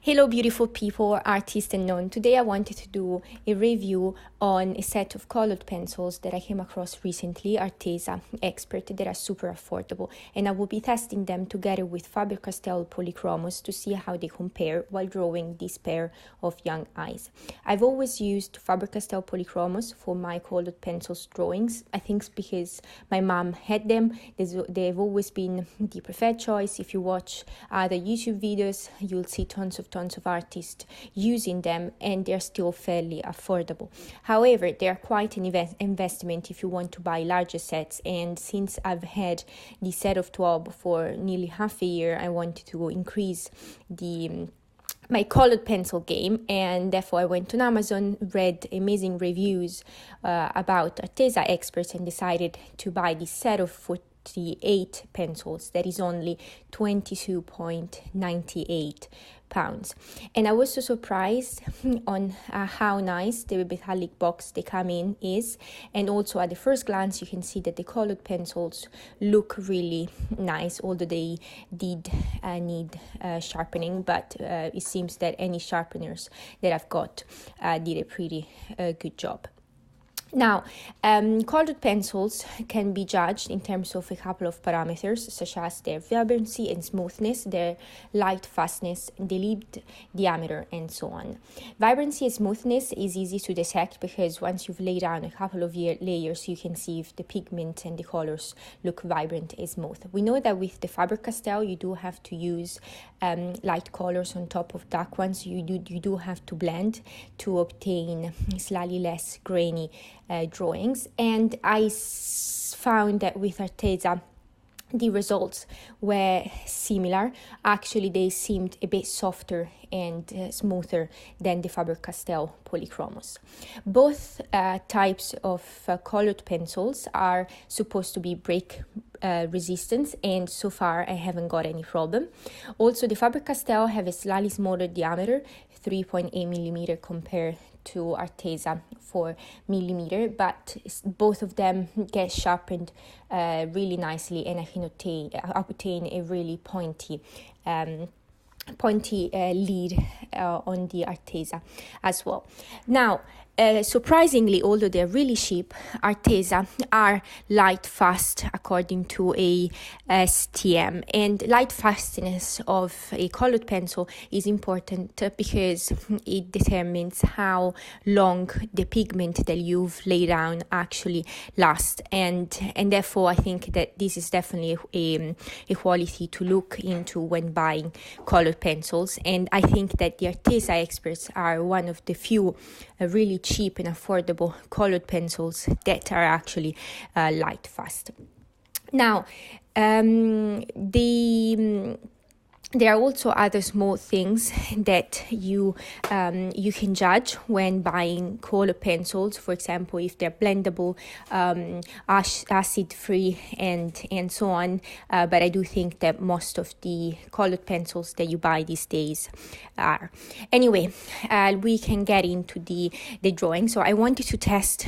Hello beautiful people, artists and non. Today I wanted to do a review on a set of colored pencils that I came across recently, Arteza Expert, that are super affordable, and I will be testing them together with Faber-Castell Polycromous to see how they compare while drawing this pair of young eyes. I've always used Faber-Castell Polycromous for my colored pencils drawings. I think it's because my mom had them. They've always been the preferred choice. If you watch other YouTube videos, you'll see tons of artists using them, and they're still fairly affordable. However, they are quite an investment if you want to buy larger sets, and since I've had the set of 12 for nearly half a year, I wanted to increase my colored pencil game, and therefore I went on Amazon, read amazing reviews about Arteza Experts, and decided to buy this set of 48 pencils that is only £22.98. And I was so surprised on how nice the metallic box they come in is, and also at the first glance you can see that the colored pencils look really nice, although they did need sharpening, but it seems that any sharpeners that I've got did a pretty good job. Now, colored pencils can be judged in terms of a couple of parameters, such as their vibrancy and smoothness, their light fastness, the lid diameter, and so on. Vibrancy and smoothness is easy to detect because once you've laid down a couple of layers, you can see if the pigment and the colors look vibrant and smooth. We know that with the Faber-Castell, you do have to use light colors on top of dark ones. You do have to blend to obtain slightly less grainy drawings, and I found that with Arteza the results were similar. Actually, they seemed a bit softer and smoother than the Faber-Castell Polycromous. Both types of colored pencils are supposed to be break resistant, and so far I haven't got any problem. Also, the Faber-Castell have a slightly smaller diameter, 3.8 millimeter compared to Arteza 4 millimeter, but both of them get sharpened really nicely, and I can obtain a really pointy lead on the Arteza as well. Now, surprisingly, although they're really cheap, Arteza are light fast according to a STM, and light fastness of a colored pencil is important because it determines how long the pigment that you've laid down actually lasts, and therefore I think that this is definitely a quality to look into when buying colored pencils. And I think that the Arteza Experts are one of the few really cheap and affordable colored pencils that are actually light fast. Now, there are also other small things that you can judge when buying colored pencils. For example, if they're blendable, acid-free, and so on. But I do think that most of the colored pencils that you buy these days are. Anyway, we can get into the drawing. So I wanted to test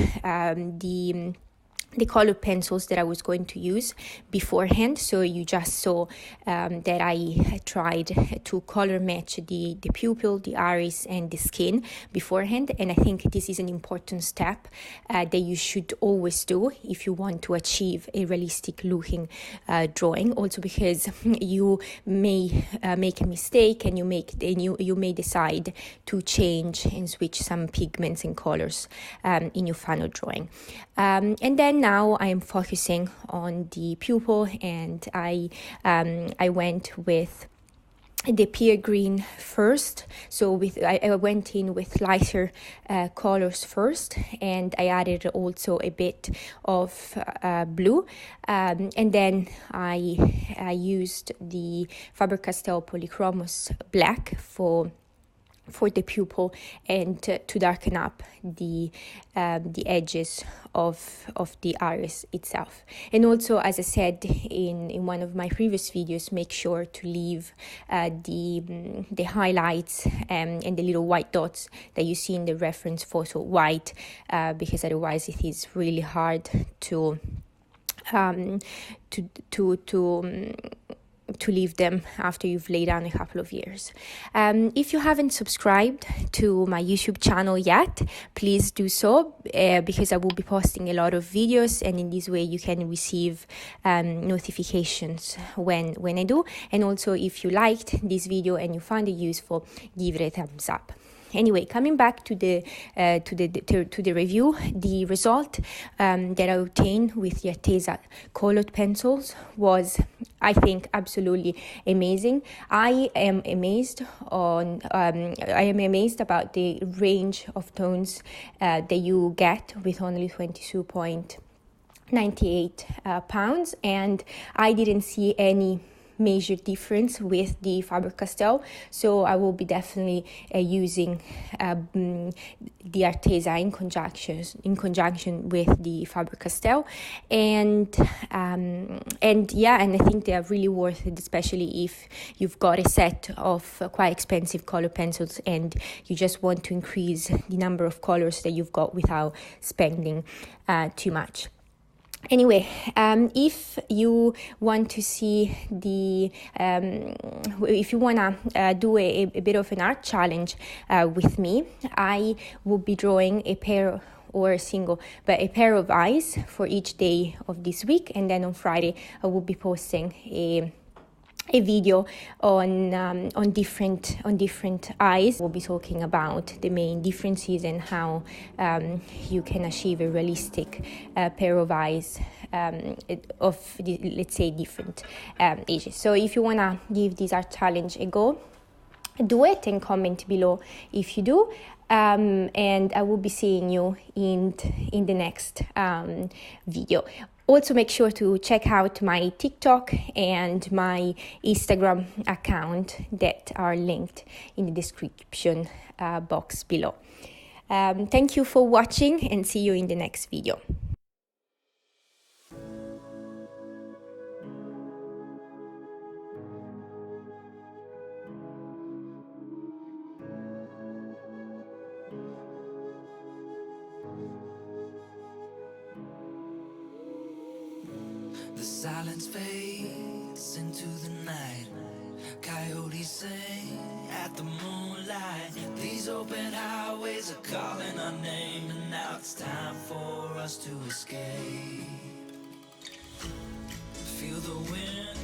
the colored pencils that I was going to use beforehand. So you just saw that I tried to color match the pupil, the iris, and the skin beforehand. And I think this is an important step that you should always do if you want to achieve a realistic looking drawing. Also because you may make a mistake, and you may decide to change and switch some pigments and colors in your final drawing. And then now I am focusing on the pupil, and I went with the pear green first. So I went in with lighter colors first, and I added also a bit of blue, and then I used the Faber-Castell Polycromous black for the pupil, and to darken up the edges of the iris itself. And also, as I said in one of my previous videos, make sure to leave the highlights and the little white dots that you see in the reference photo white, because otherwise it is really hard to to leave them after you've laid down a couple of years. If you haven't subscribed to my YouTube channel yet, please do so, because I will be posting a lot of videos, and in this way you can receive notifications when I do. And also, if you liked this video and you found it useful, give it a thumbs up. Anyway, coming back to the review, the result that I obtained with the Arteza colored pencils was, I think, absolutely amazing. I am amazed about the range of tones that you get with only 22.98 pounds, and I didn't see any major difference with the Faber-Castell, so I will be definitely using the Arteza in conjunction with the Faber-Castell, and I think they are really worth it, especially if you've got a set of quite expensive color pencils and you just want to increase the number of colors that you've got without spending too much. Anyway, if you want to see if you want to do a bit of an art challenge with me, I will be drawing a pair of eyes for each day of this week, and then on Friday I will be posting a video on different eyes. We'll be talking about the main differences and how you can achieve a realistic pair of eyes of let's say different ages. So if you want to give this art challenge a go, do it and comment below if you do. And I will be seeing you in the next video. Also, make sure to check out my TikTok and my Instagram account that are linked in the description box below. Thank you for watching, and see you in the next video. The silence fades into the night. Coyotes sing at the moonlight. These open highways are calling our name, and now it's time for us to escape. Feel the wind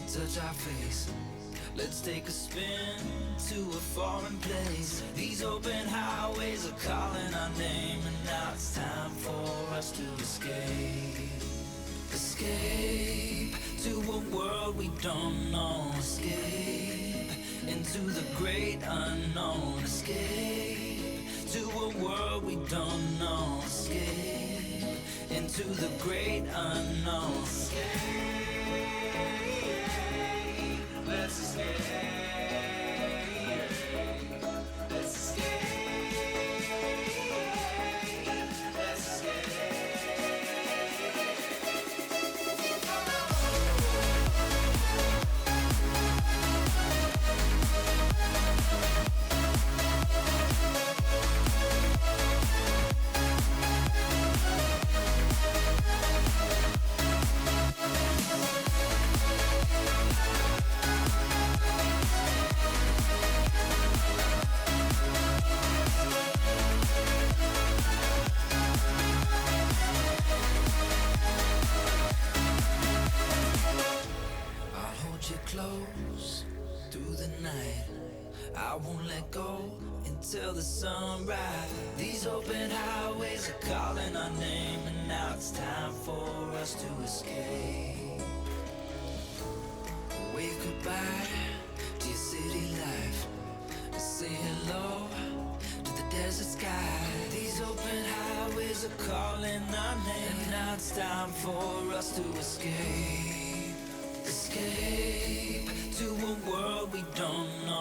touch our face. Let's take a spin to a foreign place. These open highways are calling our name, and now it's time for us to escape. Escape to a world we don't know. Escape into the great unknown. Escape to a world we don't know. Escape into the great unknown. Escape, let's escape. Let's escape. Let's escape. Close through the night. I won't let go until the sunrise. These open highways are calling our name, and now it's time for us to escape. Wave goodbye to your city life, and say hello to the desert sky. These open highways are calling our name, and now it's time for us to escape. Escape to a world we don't know.